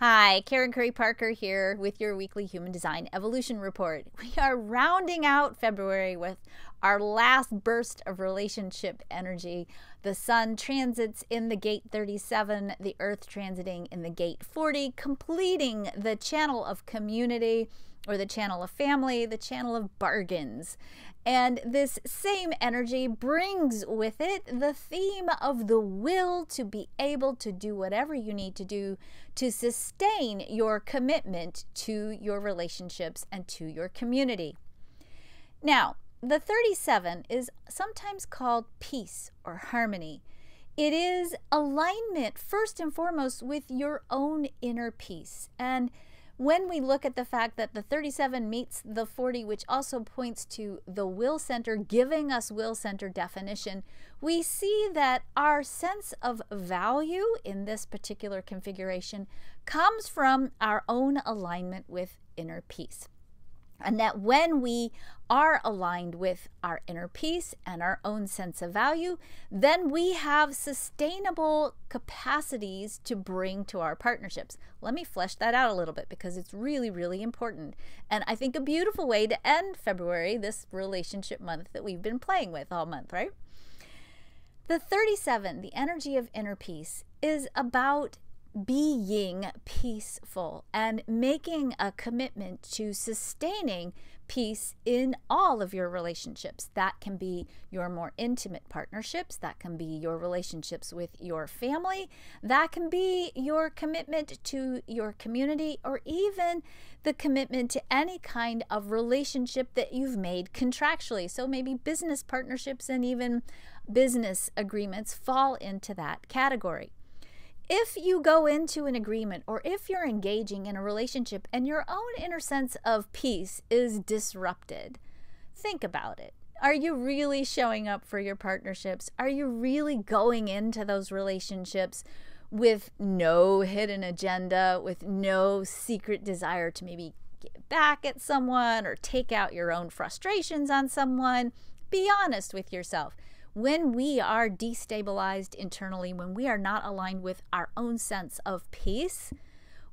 Hi, Karen Curry Parker here with your weekly Human Design Evolution Report. We are rounding out February with our last burst of relationship energy. The Sun transits in the gate 37, the Earth transiting in the gate 40, completing the channel of community, or the channel of family, the channel of bargains. And this same energy brings with it the theme of the will to be able to do whatever you need to do to sustain your commitment to your relationships and to your community. Now, the 37 is sometimes called peace or harmony. It is alignment, first and foremost, with your own inner peace. And when we look at the fact that the 37 meets the 40, which also points to the will center, giving us will center definition, we see that our sense of value in this particular configuration comes from our own alignment with inner peace. And that when we are aligned with our inner peace and our own sense of value, then we have sustainable capacities to bring to our partnerships. Let me flesh that out a little bit because it's really, really important. And I think a beautiful way to end February, this relationship month that we've been playing with all month, right? The 37, the energy of inner peace, is about being peaceful and making a commitment to sustaining peace in all of your relationships. That can be your more intimate partnerships, that can be your relationships with your family, that can be your commitment to your community, or even the commitment to any kind of relationship that you've made contractually. So maybe business partnerships and even business agreements fall into that category. If you go into an agreement or if you're engaging in a relationship and your own inner sense of peace is disrupted, think about it. Are you really showing up for your partnerships? Are you really going into those relationships with no hidden agenda, with no secret desire to maybe get back at someone or take out your own frustrations on someone? Be honest with yourself. When we are destabilized internally, when we are not aligned with our own sense of peace,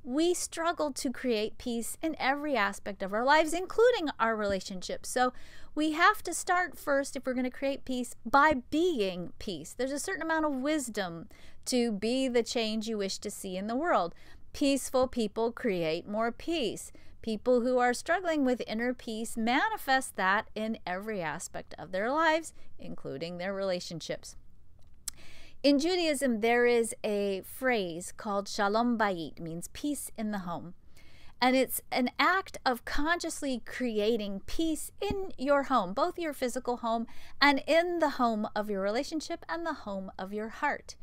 we struggle to create peace in every aspect of our lives, including our relationships. So we have to start first, if we're going to create peace, by being peace. There's a certain amount of wisdom to be the change you wish to see in the world. Peaceful people create more peace. People who are struggling with inner peace manifest that in every aspect of their lives, including their relationships. In Judaism, there is a phrase called Shalom Bayit, means peace in the home. And it's an act of consciously creating peace in your home, both your physical home and in the home of your relationship and the home of your heart.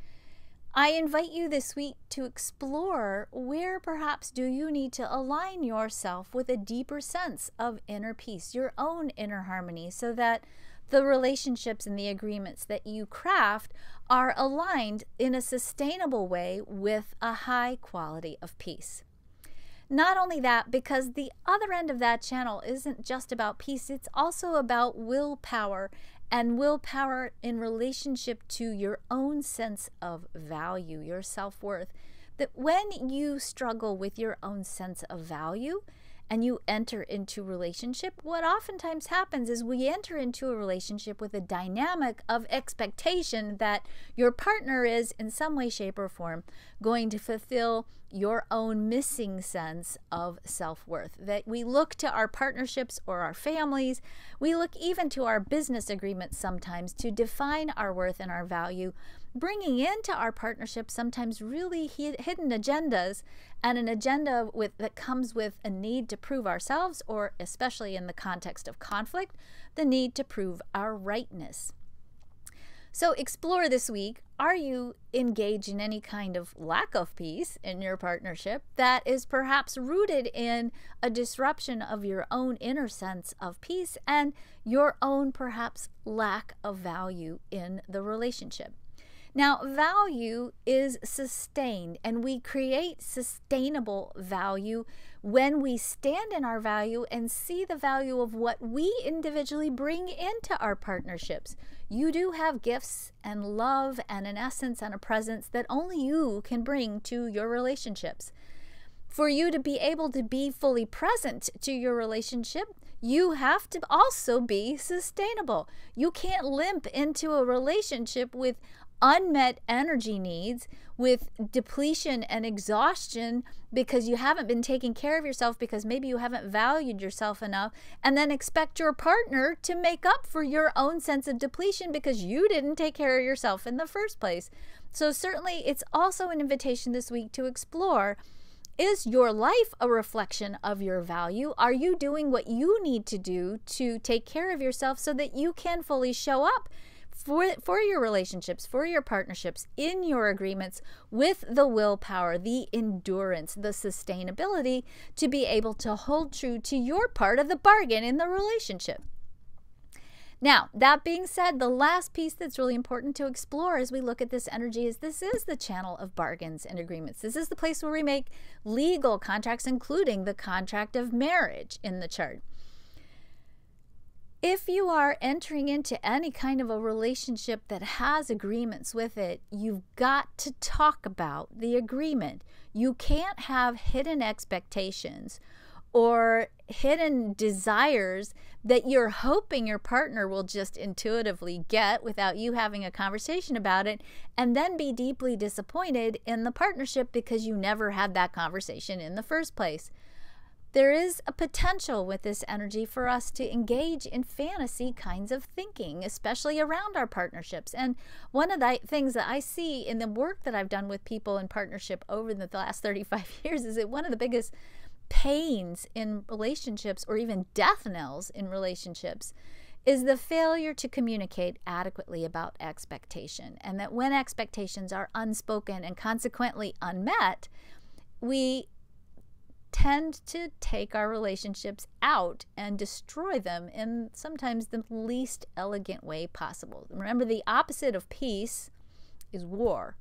I invite you this week to explore where perhaps do you need to align yourself with a deeper sense of inner peace, your own inner harmony, so that the relationships and the agreements that you craft are aligned in a sustainable way with a high quality of peace. Not only that, because the other end of that channel isn't just about peace, it's also about willpower, and willpower in relationship to your own sense of value, your self-worth. That when you struggle with your own sense of value and you enter into relationship, what oftentimes happens is we enter into a relationship with a dynamic of expectation that your partner is in some way, shape, or form going to fulfill your own missing sense of self-worth. That we look to our partnerships or our families, we look even to our business agreements sometimes to define our worth and our value, bringing into our partnership sometimes really hidden agendas, and an agenda that comes with a need to prove ourselves, or especially in the context of conflict, the need to prove our rightness. So explore this week, are you engaged in any kind of lack of peace in your partnership that is perhaps rooted in a disruption of your own inner sense of peace and your own perhaps lack of value in the relationship? Now, value is sustained, and we create sustainable value when we stand in our value and see the value of what we individually bring into our partnerships. You do have gifts and love and an essence and a presence that only you can bring to your relationships. For you to be able to be fully present to your relationship, you have to also be sustainable. You can't limp into a relationship with unmet energy needs, with depletion and exhaustion because you haven't been taking care of yourself, because maybe you haven't valued yourself enough, and then expect your partner to make up for your own sense of depletion because you didn't take care of yourself in the first place. So certainly it's also an invitation this week to explore, is your life a reflection of your value? Are you doing what you need to do to take care of yourself so that you can fully show up for your relationships, for your partnerships, in your agreements, with the willpower, the endurance, the sustainability to be able to hold true to your part of the bargain in the relationship? Now, that being said, the last piece that's really important to explore as we look at this energy is this is the channel of bargains and agreements. This is the place where we make legal contracts, including the contract of marriage in the chart. If you are entering into any kind of a relationship that has agreements with it, you've got to talk about the agreement. You can't have hidden expectations or hidden desires that you're hoping your partner will just intuitively get without you having a conversation about it, and then be deeply disappointed in the partnership because you never had that conversation in the first place. There is a potential with this energy for us to engage in fantasy kinds of thinking, especially around our partnerships. And one of the things that I see in the work that I've done with people in partnership over the last 35 years is that one of the biggest pains in relationships, or even death knells in relationships, is the failure to communicate adequately about expectation. And that when expectations are unspoken and consequently unmet, we tend to take our relationships out and destroy them in sometimes the least elegant way possible. Remember, the opposite of peace is war.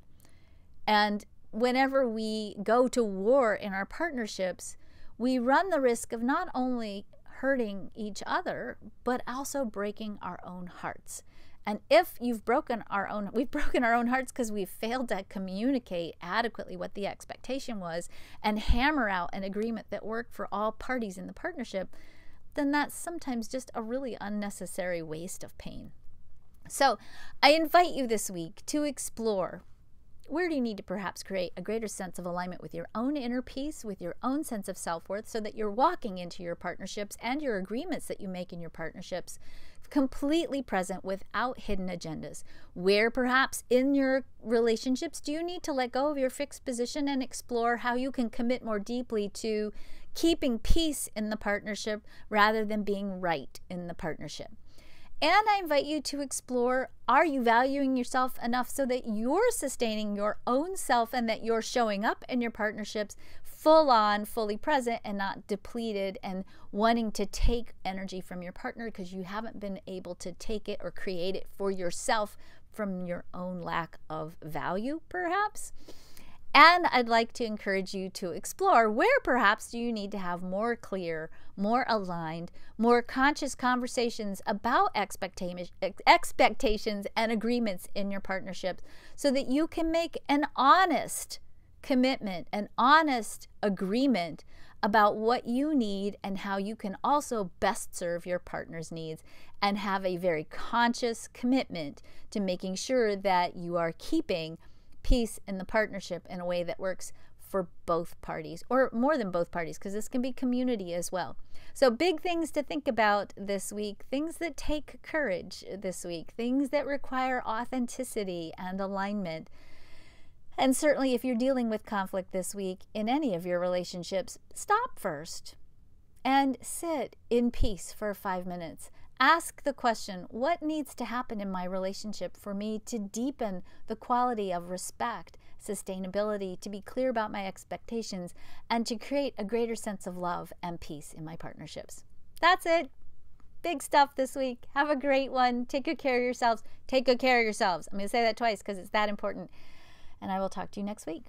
And whenever we go to war in our partnerships, we run the risk of not only hurting each other, but also breaking our own hearts. And if we've broken our own hearts because we've failed to communicate adequately what the expectation was and hammer out an agreement that worked for all parties in the partnership, then that's sometimes just a really unnecessary waste of pain. So I invite you this week to explore, where do you need to perhaps create a greater sense of alignment with your own inner peace, with your own sense of self-worth, so that you're walking into your partnerships and your agreements that you make in your partnerships completely present without hidden agendas? Where perhaps in your relationships do you need to let go of your fixed position and explore how you can commit more deeply to keeping peace in the partnership rather than being right in the partnership? And I invite you to explore, are you valuing yourself enough so that you're sustaining your own self and that you're showing up in your partnerships full on, fully present, and not depleted and wanting to take energy from your partner because you haven't been able to take it or create it for yourself from your own lack of value, perhaps? And I'd like to encourage you to explore, where perhaps do you need to have more clear, more aligned, more conscious conversations about expectations and agreements in your partnerships so that you can make an honest commitment, an honest agreement about what you need and how you can also best serve your partner's needs, and have a very conscious commitment to making sure that you are keeping peace in the partnership in a way that works for both parties, or more than both parties, because this can be community as well. So big things to think about this week, things that take courage this week, things that require authenticity and alignment. And certainly if you're dealing with conflict this week in any of your relationships, stop first and sit in peace for 5 minutes. Ask the question, what needs to happen in my relationship for me to deepen the quality of respect, sustainability, to be clear about my expectations, and to create a greater sense of love and peace in my partnerships? That's it. Big stuff this week. Have a great one. Take good care of yourselves. Take good care of yourselves. I'm going to say that twice because it's that important. And I will talk to you next week.